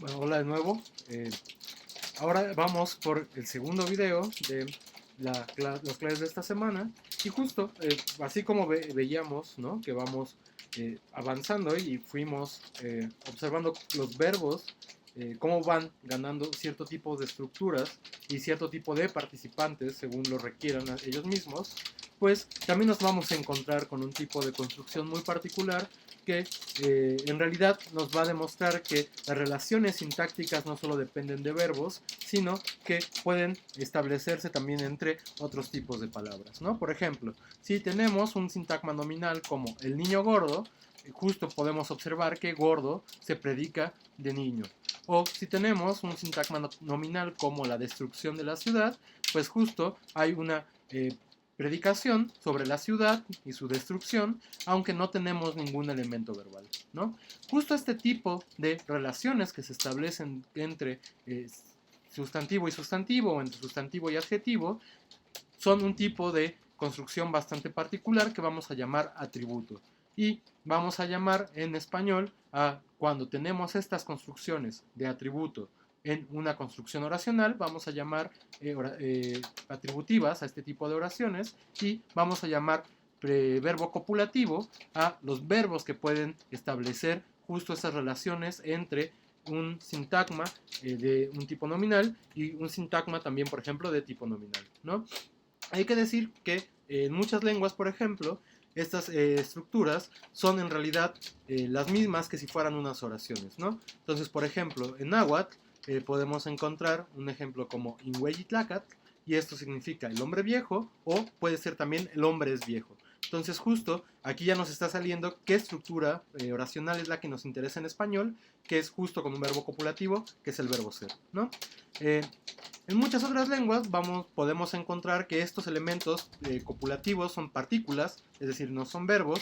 Bueno, hola de nuevo. Ahora vamos por el segundo video de las clases de esta semana. Y justo, así como veíamos, ¿no? Que vamos avanzando y fuimos observando los verbos, cómo van ganando cierto tipo de estructuras y cierto tipo de participantes según lo requieran ellos mismos, pues también nos vamos a encontrar con un tipo de construcción muy particular que en realidad nos va a demostrar que las relaciones sintácticas no solo dependen de verbos, sino que pueden establecerse también entre otros tipos de palabras, ¿no? Por ejemplo, si tenemos un sintagma nominal como el niño gordo, justo podemos observar que gordo se predica de niño. O si tenemos un sintagma nominal como la destrucción de la ciudad, pues justo hay una predicación sobre la ciudad y su destrucción, aunque no tenemos ningún elemento verbal, ¿no? Justo este tipo de relaciones que se establecen entre sustantivo y sustantivo, o entre sustantivo y adjetivo, son un tipo de construcción bastante particular que vamos a llamar atributo. Y vamos a llamar en español a cuando tenemos estas construcciones de atributo en una construcción oracional, vamos a llamar atributivas a este tipo de oraciones, y vamos a llamar verbo copulativo a los verbos que pueden establecer justo esas relaciones entre un sintagma de un tipo nominal y un sintagma también, por ejemplo, de tipo nominal, ¿no? Hay que decir que en muchas lenguas, por ejemplo, estas estructuras son en realidad las mismas que si fueran unas oraciones, ¿no? Entonces, por ejemplo, en náhuatl podemos encontrar un ejemplo como Inhueyitlacat, y esto significa el hombre viejo, o puede ser también el hombre es viejo. Entonces, justo aquí ya nos está saliendo qué estructura oracional es la que nos interesa en español, que es justo con un verbo copulativo, que es el verbo ser, ¿no? Eh, en muchas otras lenguas podemos encontrar que estos elementos copulativos son partículas, es decir, no son verbos,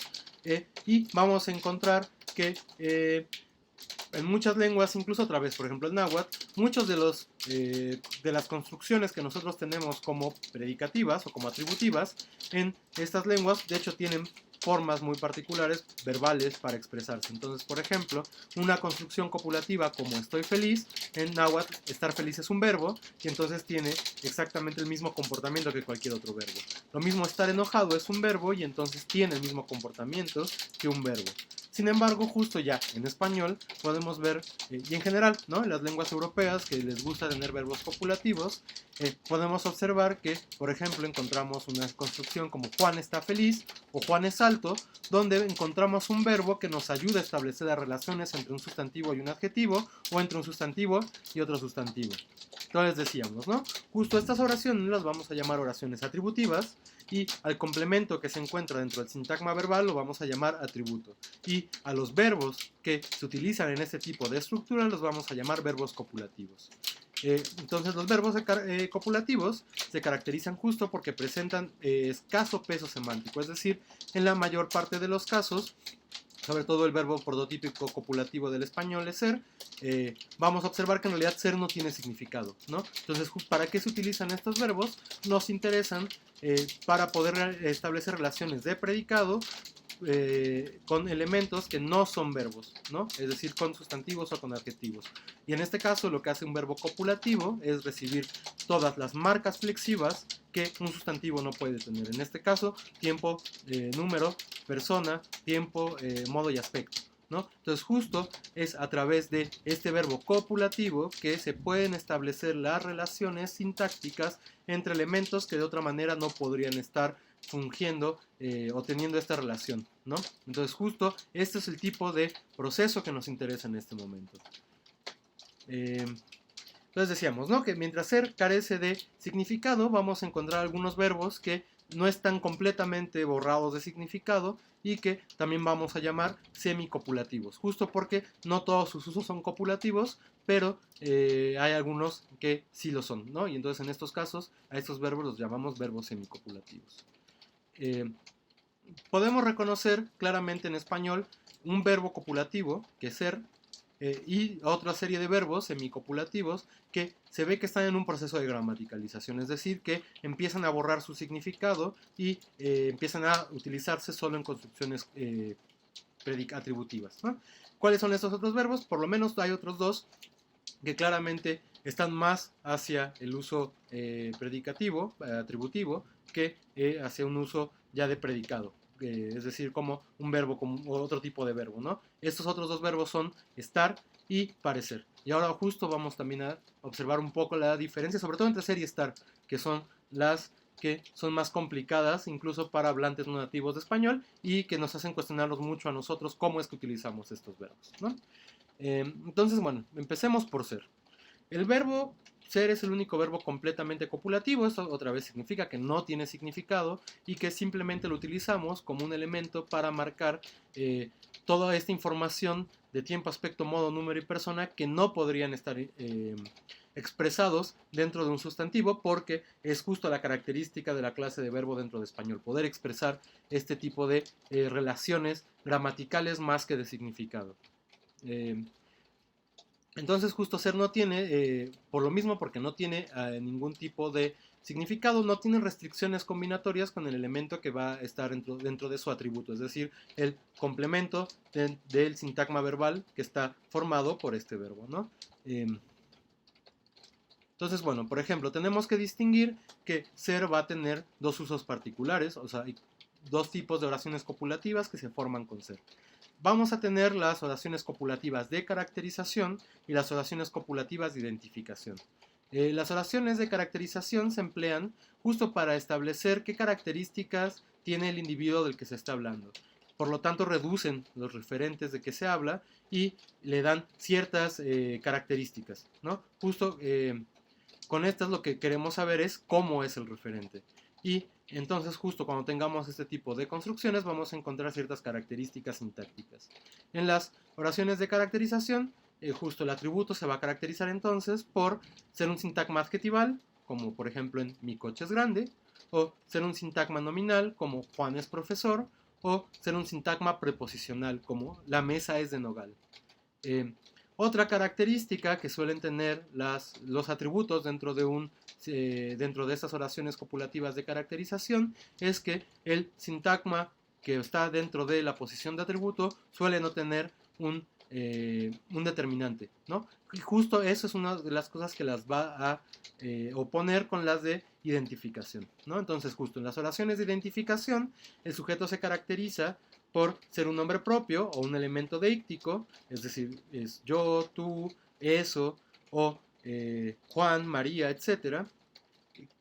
y vamos a encontrar que en muchas lenguas, incluso otra vez, por ejemplo el náhuatl, muchos de las construcciones que nosotros tenemos como predicativas o como atributivas, en estas lenguas de hecho tienen formas muy particulares verbales para expresarse. Entonces, por ejemplo, una construcción copulativa como estoy feliz, en náhuatl estar feliz es un verbo y entonces tiene exactamente el mismo comportamiento que cualquier otro verbo. Lo mismo estar enojado es un verbo y entonces tiene el mismo comportamiento que un verbo. Sin embargo, justo ya en español podemos ver, y en general, ¿no? En las lenguas europeas que les gusta tener verbos copulativos, podemos observar que, por ejemplo, encontramos una construcción como Juan está feliz o Juan es alto, donde encontramos un verbo que nos ayuda a establecer las relaciones entre un sustantivo y un adjetivo, o entre un sustantivo y otro sustantivo. Entonces decíamos, ¿no? Justo estas oraciones las vamos a llamar oraciones atributivas, y al complemento que se encuentra dentro del sintagma verbal lo vamos a llamar atributo. Y a los verbos que se utilizan en este tipo de estructura los vamos a llamar verbos copulativos. Entonces los verbos copulativos se caracterizan justo porque presentan escaso peso semántico, es decir, en la mayor parte de los casos, sobre todo el verbo prototípico copulativo del español es ser, vamos a observar que en realidad ser no tiene significado, ¿no? Entonces, ¿para qué se utilizan estos verbos? Nos interesan para poder establecer relaciones de predicado con elementos que no son verbos, ¿no? Es decir, con sustantivos o con adjetivos. Y en este caso lo que hace un verbo copulativo es recibir todas las marcas flexivas que un sustantivo no puede tener. En este caso, tiempo, número, persona, tiempo, modo y aspecto, ¿no? Entonces justo es a través de este verbo copulativo que se pueden establecer las relaciones sintácticas entre elementos que de otra manera no podrían estar fungiendo o teniendo esta relación, ¿no? Entonces justo este es el tipo de proceso que nos interesa en este momento. Entonces decíamos, ¿no? Que mientras ser carece de significado, vamos a encontrar algunos verbos que no están completamente borrados de significado y que también vamos a llamar semicopulativos, justo porque no todos sus usos son copulativos, pero hay algunos que sí lo son, ¿no? Y entonces en estos casos a estos verbos los llamamos verbos semicopulativos. Eh, Podemos reconocer claramente en español un verbo copulativo, que es ser, y otra serie de verbos semicopulativos que se ve que están en un proceso de gramaticalización, es decir, que empiezan a borrar su significado y empiezan a utilizarse solo en construcciones atributivas, ¿no? ¿Cuáles son estos otros verbos? Por lo menos hay otros dos que claramente están más hacia el uso predicativo, atributivo, que hacia un uso ya de predicado. Es decir, como un verbo, como otro tipo de verbo, ¿no? Estos otros dos verbos son estar y parecer. Y ahora justo vamos también a observar un poco la diferencia, sobre todo entre ser y estar, que son las que son más complicadas incluso para hablantes no nativos de español y que nos hacen cuestionarnos mucho a nosotros cómo es que utilizamos estos verbos, ¿no? Entonces, bueno, empecemos por ser. El verbo ser es el único verbo completamente copulativo. Esto otra vez significa que no tiene significado y que simplemente lo utilizamos como un elemento para marcar toda esta información de tiempo, aspecto, modo, número y persona que no podrían estar expresados dentro de un sustantivo, porque es justo la característica de la clase de verbo dentro de español, poder expresar este tipo de relaciones gramaticales más que de significado. Entonces justo ser no tiene, por lo mismo, porque no tiene ningún tipo de significado, no tiene restricciones combinatorias con el elemento que va a estar dentro de su atributo, es decir, el complemento del sintagma verbal que está formado por este verbo, ¿no? Entonces, bueno, por ejemplo, tenemos que distinguir que ser va a tener dos usos particulares, o sea, hay dos tipos de oraciones copulativas que se forman con ser. Vamos a tener las oraciones copulativas de caracterización y las oraciones copulativas de identificación. Las oraciones de caracterización se emplean justo para establecer qué características tiene el individuo del que se está hablando. Por lo tanto, reducen los referentes de que se habla y le dan ciertas características, ¿no? Justo con estas lo que queremos saber es cómo es el referente. Y entonces justo cuando tengamos este tipo de construcciones vamos a encontrar ciertas características sintácticas. En las oraciones de caracterización, justo el atributo se va a caracterizar entonces por ser un sintagma adjetival, como por ejemplo en mi coche es grande, o ser un sintagma nominal, como Juan es profesor, o ser un sintagma preposicional, como la mesa es de nogal. Otra característica que suelen tener los atributos dentro de estas oraciones copulativas de caracterización es que el sintagma que está dentro de la posición de atributo suele no tener un determinante, ¿no? Y justo eso es una de las cosas que las va a oponer con las de identificación, ¿no? Entonces, justo en las oraciones de identificación, el sujeto se caracteriza por ser un nombre propio o un elemento deíctico, es decir, es yo, tú, eso, o Juan, María, etc.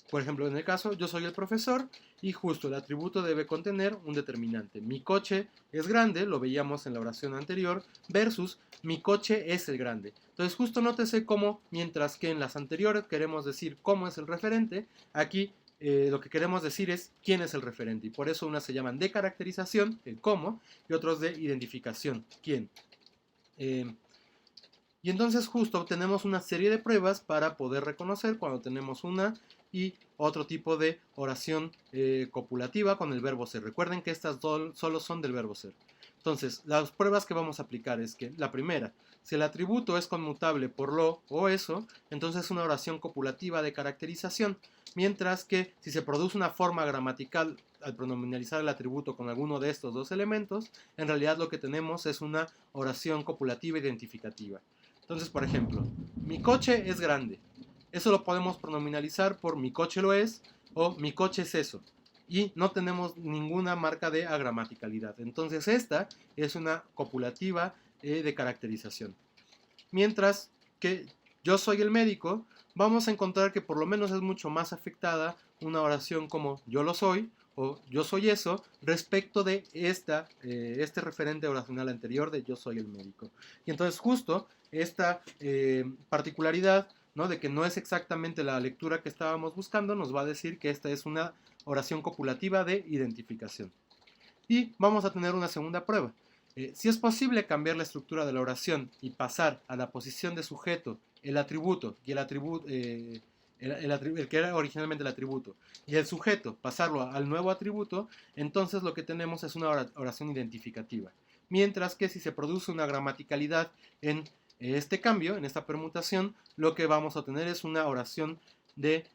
Por ejemplo, en el caso, yo soy el profesor y justo el atributo debe contener un determinante. Mi coche es grande, lo veíamos en la oración anterior, versus mi coche es el grande. Entonces, justo nótese cómo, mientras que en las anteriores queremos decir cómo es el referente, aquí lo que queremos decir es quién es el referente. Y por eso unas se llaman de caracterización, el cómo, y otros de identificación, quién. Y entonces justo tenemos una serie de pruebas para poder reconocer cuando tenemos una y otro tipo de oración copulativa con el verbo ser. Recuerden que estas solo son del verbo ser. Entonces, las pruebas que vamos a aplicar es que la primera, si el atributo es conmutable por lo o eso, entonces es una oración copulativa de caracterización, mientras que si se produce una forma gramatical al pronominalizar el atributo con alguno de estos dos elementos, en realidad lo que tenemos es una oración copulativa identificativa. Entonces, por ejemplo, mi coche es grande. Eso lo podemos pronominalizar por mi coche lo es o mi coche es eso. Y no tenemos ninguna marca de agramaticalidad. Entonces esta es una copulativa de caracterización. Mientras que yo soy el médico, vamos a encontrar que por lo menos es mucho más afectada una oración como yo lo soy o yo soy eso respecto de este referente oracional anterior de yo soy el médico. Y entonces justo esta particularidad, ¿no?, de que no es exactamente la lectura que estábamos buscando, nos va a decir que esta es una oración copulativa de identificación. Y vamos a tener una segunda prueba. Si es posible cambiar la estructura de la oración y pasar a la posición de sujeto, el atributo y el que era originalmente el atributo, y el sujeto pasarlo al nuevo atributo, entonces lo que tenemos es una oración identificativa. Mientras que si se produce una gramaticalidad en este cambio, en esta permutación, lo que vamos a tener es una oración de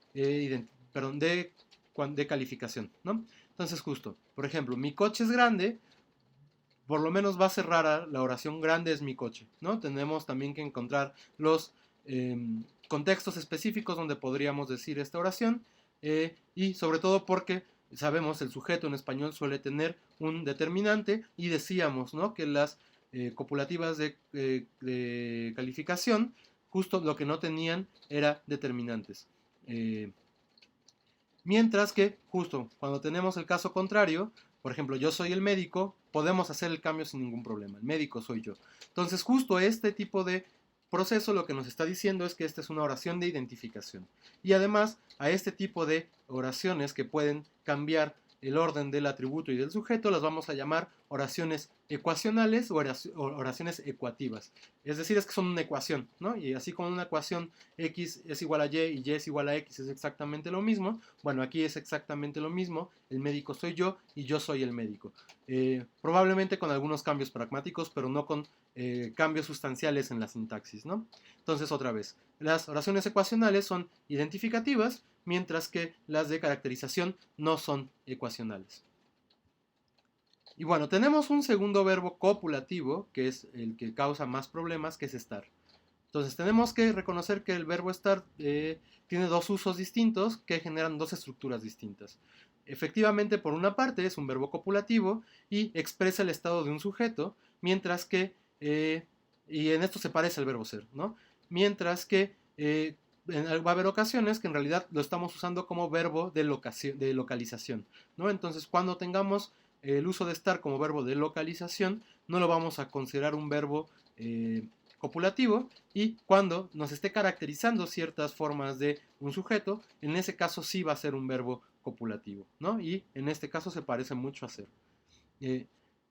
calificación, ¿no? Entonces justo, por ejemplo, mi coche es grande, por lo menos va a ser rara la oración grande es mi coche, ¿no? Tenemos también que encontrar los contextos específicos donde podríamos decir esta oración, y sobre todo porque sabemos el sujeto en español suele tener un determinante, y decíamos, ¿no?, que las copulativas de calificación justo lo que no tenían era determinantes. Mientras que justo cuando tenemos el caso contrario, por ejemplo, yo soy el médico, podemos hacer el cambio sin ningún problema. El médico soy yo. Entonces, justo este tipo de proceso lo que nos está diciendo es que esta es una oración de identificación. Y además, a este tipo de oraciones que pueden cambiar el orden del atributo y del sujeto, las vamos a llamar oraciones ecuacionales o oraciones ecuativas. Es decir, es que son una ecuación, ¿no? Y así como una ecuación x es igual a y es igual a x es exactamente lo mismo, bueno, aquí es exactamente lo mismo, el médico soy yo y yo soy el médico. Probablemente con algunos cambios pragmáticos, pero no con cambios sustanciales en la sintaxis, ¿no? Entonces, otra vez, las oraciones ecuacionales son identificativas, mientras que las de caracterización no son ecuacionales. Y bueno, tenemos un segundo verbo copulativo, que es el que causa más problemas, que es estar. Entonces tenemos que reconocer que el verbo estar tiene dos usos distintos que generan dos estructuras distintas. Efectivamente, por una parte es un verbo copulativo y expresa el estado de un sujeto, mientras que, y en esto se parece al verbo ser, ¿no? Mientras que va a haber ocasiones que en realidad lo estamos usando como verbo de localización, ¿no? Entonces cuando tengamos el uso de estar como verbo de localización, no lo vamos a considerar un verbo copulativo, y cuando nos esté caracterizando ciertas formas de un sujeto, en ese caso sí va a ser un verbo copulativo, ¿no? Y en este caso se parece mucho a ser.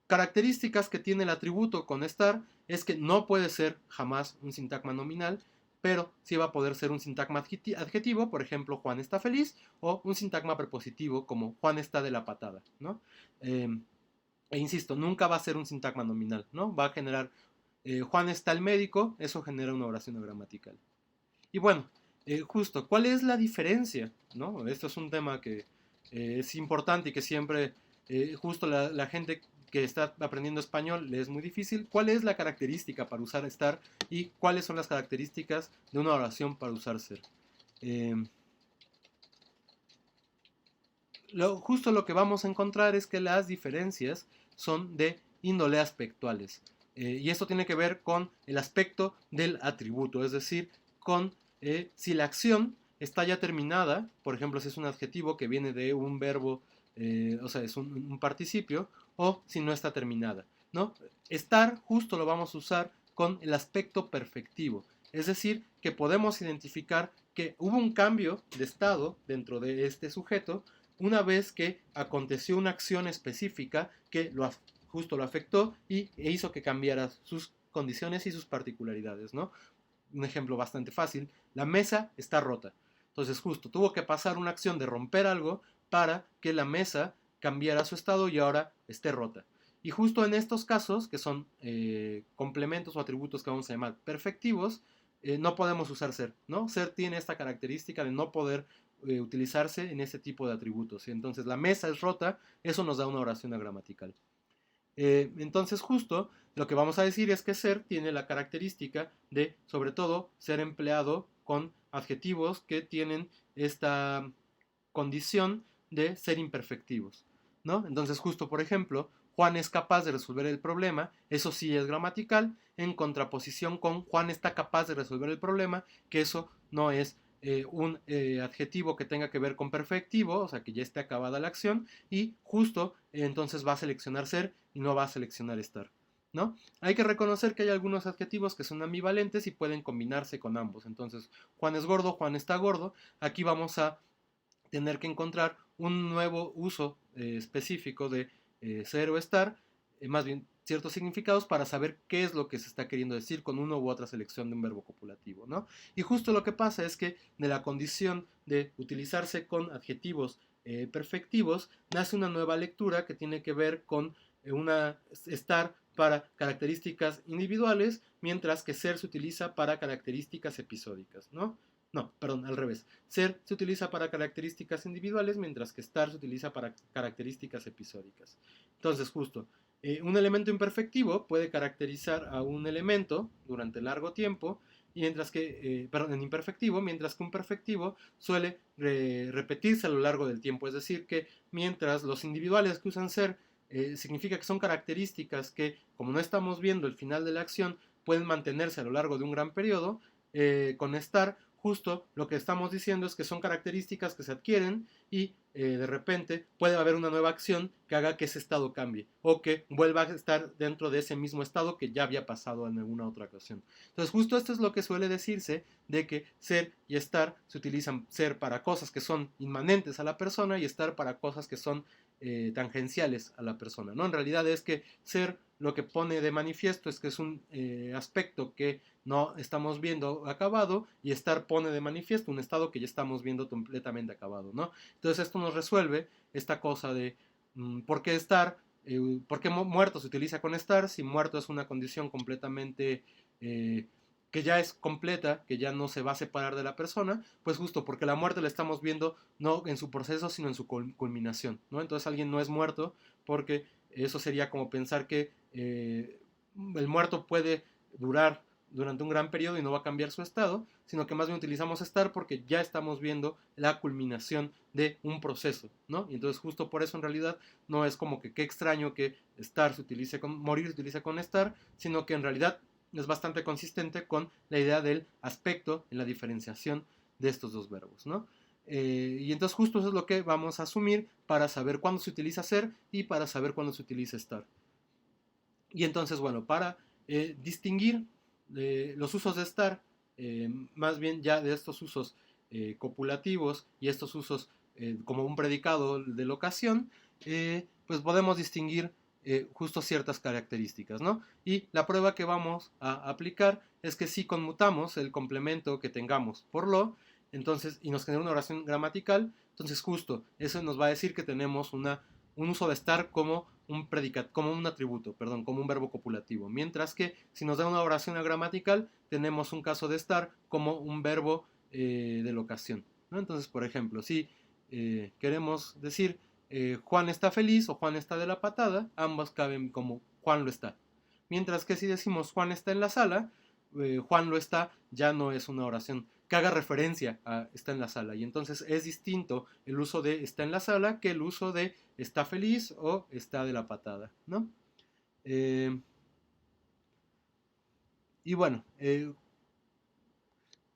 Características que tiene el atributo con estar es que no puede ser jamás un sintagma nominal, pero sí va a poder ser un sintagma adjetivo, por ejemplo, Juan está feliz, o un sintagma prepositivo como Juan está de la patada, ¿no? E insisto, nunca va a ser un sintagma nominal, ¿no? Va a generar Juan está el médico, eso genera una oración gramatical. Y bueno, justo, ¿cuál es la diferencia? ¿No? Esto es un tema que es importante y que siempre, justo la gente que está aprendiendo español le es muy difícil. ¿Cuál es la característica para usar estar y cuáles son las características de una oración para usar ser? Justo lo que vamos a encontrar es que las diferencias son de índole aspectuales. Y esto tiene que ver con el aspecto del atributo, es decir, con si la acción está ya terminada, por ejemplo, si es un adjetivo que viene de un verbo, o sea, es un participio, o si no está terminada, ¿no? Estar justo lo vamos a usar con el aspecto perfectivo, es decir, que podemos identificar que hubo un cambio de estado dentro de este sujeto una vez que aconteció una acción específica que justo lo afectó e hizo que cambiara sus condiciones y sus particularidades, ¿no? Un ejemplo bastante fácil, la mesa está rota. Entonces justo tuvo que pasar una acción de romper algo para que la mesa cambiara su estado y ahora esté rota. Y justo en estos casos, que son complementos o atributos que vamos a llamar perfectivos, no podemos usar ser, ¿no? Ser tiene esta característica de no poder utilizarse en este tipo de atributos. Y entonces la mesa es rota, eso nos da una oración gramatical. Entonces justo lo que vamos a decir es que ser tiene la característica de, sobre todo, ser empleado con adjetivos que tienen esta condición de ser imperfectivos, ¿no? Entonces justo, por ejemplo, Juan es capaz de resolver el problema, eso sí es gramatical, en contraposición con Juan está capaz de resolver el problema, que eso no es un adjetivo que tenga que ver con perfectivo, o sea, que ya esté acabada la acción, y justo entonces va a seleccionar ser y no va a seleccionar estar, ¿no? Hay que reconocer que hay algunos adjetivos que son ambivalentes y pueden combinarse con ambos. Entonces, Juan es gordo, Juan está gordo. Aquí vamos a tener que encontrar un nuevo uso específico de ser o estar, más bien ciertos significados para saber qué es lo que se está queriendo decir con una u otra selección de un verbo copulativo, ¿no? Y justo lo que pasa es que de la condición de utilizarse con adjetivos perfectivos nace una nueva lectura que tiene que ver con estar para características individuales, mientras que ser se utiliza para características episódicas, ¿no? No, perdón, al revés. Ser se utiliza para características individuales, mientras que estar se utiliza para características episódicas. Entonces, justo, un elemento imperfectivo puede caracterizar a un elemento durante largo tiempo, y mientras que, perdón, en imperfectivo, mientras que un perfectivo suele repetirse a lo largo del tiempo. Es decir, que mientras los individuales que usan ser significa que son características que, como no estamos viendo el final de la acción, pueden mantenerse a lo largo de un gran periodo, con estar justo lo que estamos diciendo es que son características que se adquieren y de repente puede haber una nueva acción que haga que ese estado cambie o que vuelva a estar dentro de ese mismo estado que ya había pasado en alguna otra ocasión. Entonces justo esto es lo que suele decirse de que ser y estar se utilizan ser para cosas que son inmanentes a la persona y estar para cosas que son tangenciales a la persona, ¿no? En realidad es que ser lo que pone de manifiesto es que es un aspecto que no estamos viendo acabado y estar pone de manifiesto un estado que ya estamos viendo completamente acabado, ¿no? Entonces esto nos resuelve esta cosa de por qué estar, por qué muerto se utiliza con estar si muerto es una condición completamente que ya es completa, que ya no se va a separar de la persona, pues justo porque la muerte la estamos viendo no en su proceso, sino en su culminación, ¿no? Entonces alguien no es muerto porque eso sería como pensar que el muerto puede durar durante un gran periodo y no va a cambiar su estado, sino que más bien utilizamos estar porque ya estamos viendo la culminación de un proceso, ¿no? Y entonces justo por eso en realidad no es como que qué extraño que estar se utilice con morir se utilice con estar, sino que en realidad es bastante consistente con la idea del aspecto en la diferenciación de estos dos verbos, ¿no? Y entonces justo eso es lo que vamos a asumir para saber cuándo se utiliza ser y para saber cuándo se utiliza estar. Y entonces, bueno, para distinguir los usos de estar, más bien ya de estos usos copulativos y estos usos como un predicado de la ocasión, pues podemos distinguir justo ciertas características, ¿no? Y la prueba que vamos a aplicar es que si conmutamos el complemento que tengamos por lo, entonces, y nos genera una oración gramatical, entonces justo eso nos va a decir que tenemos un uso de estar como un predicado, como un atributo, perdón, como un verbo copulativo. Mientras que si nos da una oración gramatical, tenemos un caso de estar como un verbo de la ocasión, ¿no? Entonces, por ejemplo, si queremos decir Juan está feliz o Juan está de la patada, ambos caben como Juan lo está. Mientras que si decimos Juan está en la sala, Juan lo está, ya no es una oración que haga referencia a está en la sala. Y entonces es distinto el uso de está en la sala que el uso de está feliz o está de la patada, ¿no? Y bueno,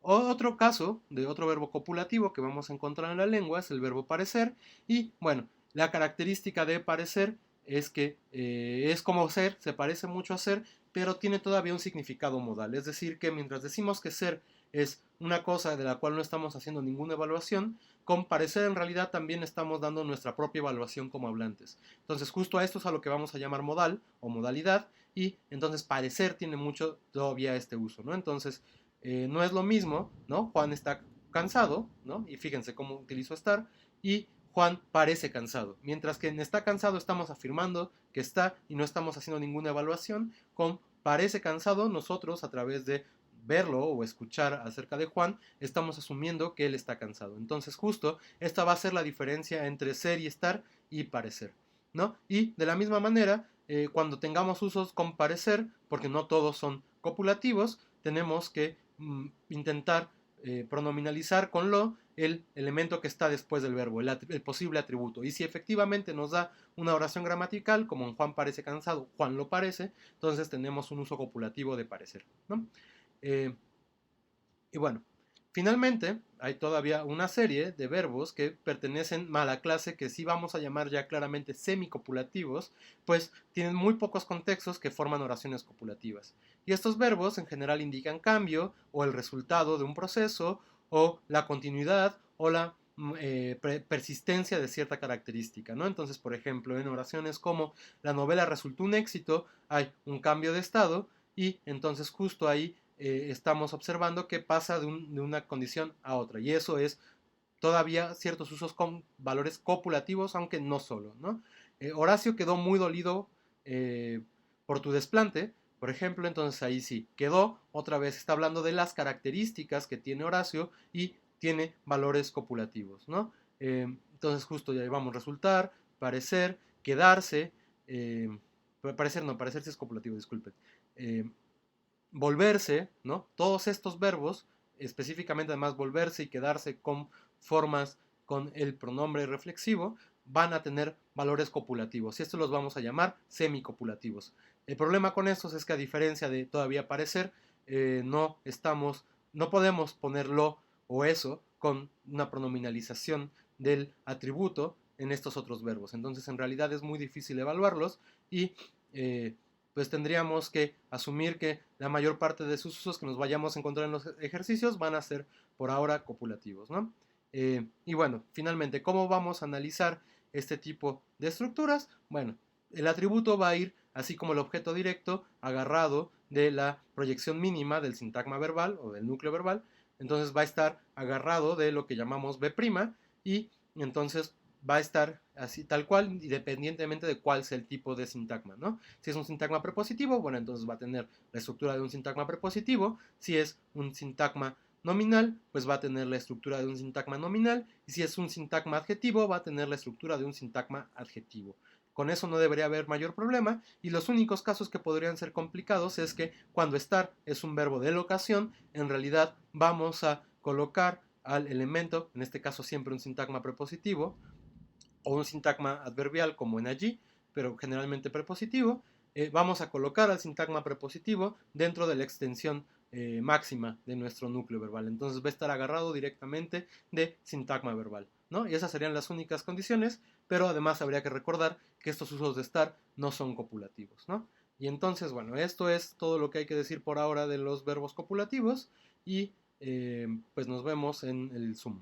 otro caso de otro verbo copulativo que vamos a encontrar en la lengua es el verbo parecer. Y bueno, la característica de parecer es que es como ser, se parece mucho a ser, pero tiene todavía un significado modal. Es decir, que mientras decimos que ser es una cosa de la cual no estamos haciendo ninguna evaluación, con parecer en realidad también estamos dando nuestra propia evaluación como hablantes. Entonces justo a esto es a lo que vamos a llamar modal o modalidad, y entonces parecer tiene mucho todavía este uso, ¿no? Entonces no es lo mismo, ¿no? Juan está cansado, ¿no? Y fíjense cómo utilizo estar, y Juan parece cansado. Mientras que en está cansado estamos afirmando que está y no estamos haciendo ninguna evaluación. Con parece cansado, nosotros a través de verlo o escuchar acerca de Juan, estamos asumiendo que él está cansado. Entonces justo esta va a ser la diferencia entre ser y estar y parecer, ¿no? Y de la misma manera, cuando tengamos usos con parecer, porque no todos son copulativos, tenemos que intentar pronominalizar con lo el elemento que está después del verbo, el posible atributo. Y si efectivamente nos da una oración gramatical, como en Juan parece cansado, Juan lo parece, entonces tenemos un uso copulativo de parecer, ¿no? Eh, y bueno, finalmente hay todavía una serie de verbos que pertenecen a la clase que sí vamos a llamar ya claramente semicopulativos, pues tienen muy pocos contextos que forman oraciones copulativas. Y estos verbos en general indican cambio o el resultado de un proceso o la continuidad o la persistencia de cierta característica, ¿no? Entonces, por ejemplo, en oraciones como la novela resultó un éxito, hay un cambio de estado y entonces justo ahí estamos observando que pasa de una condición a otra. Y eso es todavía ciertos usos con valores copulativos, aunque no solo, ¿no? Horacio quedó muy dolido por tu desplante, por ejemplo, entonces ahí sí, quedó, otra vez está hablando de las características que tiene Horacio y tiene valores copulativos, ¿no? Entonces justo ya llevamos resultar, parecer, quedarse, parecer no, parecer sí es copulativo, disculpen. volverse, ¿no? Todos estos verbos, específicamente además volverse y quedarse con formas con el pronombre reflexivo, van a tener valores copulativos y estos los vamos a llamar semicopulativos. El problema con estos es que a diferencia de todavía parecer, no podemos ponerlo o eso con una pronominalización del atributo en estos otros verbos. Entonces en realidad es muy difícil evaluarlos y pues tendríamos que asumir que la mayor parte de sus usos que nos vayamos a encontrar en los ejercicios van a ser por ahora copulativos, ¿no? Y bueno, finalmente, ¿cómo vamos a analizar este tipo de estructuras? Bueno, el atributo va a ir, así como el objeto directo, agarrado de la proyección mínima del sintagma verbal o del núcleo verbal. Entonces va a estar agarrado de lo que llamamos B' y entonces va a estar así tal cual, independientemente de cuál sea el tipo de sintagma, ¿no? Si es un sintagma prepositivo, bueno, entonces va a tener la estructura de un sintagma prepositivo. Si es un sintagma nominal, pues va a tener la estructura de un sintagma nominal. Y si es un sintagma adjetivo, va a tener la estructura de un sintagma adjetivo. Con eso no debería haber mayor problema, y los únicos casos que podrían ser complicados es que cuando estar es un verbo de locación, en realidad vamos a colocar al elemento, en este caso siempre un sintagma prepositivo, o un sintagma adverbial como en allí, pero generalmente prepositivo, vamos a colocar al sintagma prepositivo dentro de la extensión máxima de nuestro núcleo verbal. Entonces va a estar agarrado directamente de sintagma verbal, ¿no? Y esas serían las únicas condiciones, pero además habría que recordar que estos usos de estar no son copulativos, ¿no? Y entonces, bueno, esto es todo lo que hay que decir por ahora de los verbos copulativos y pues nos vemos en el Zoom.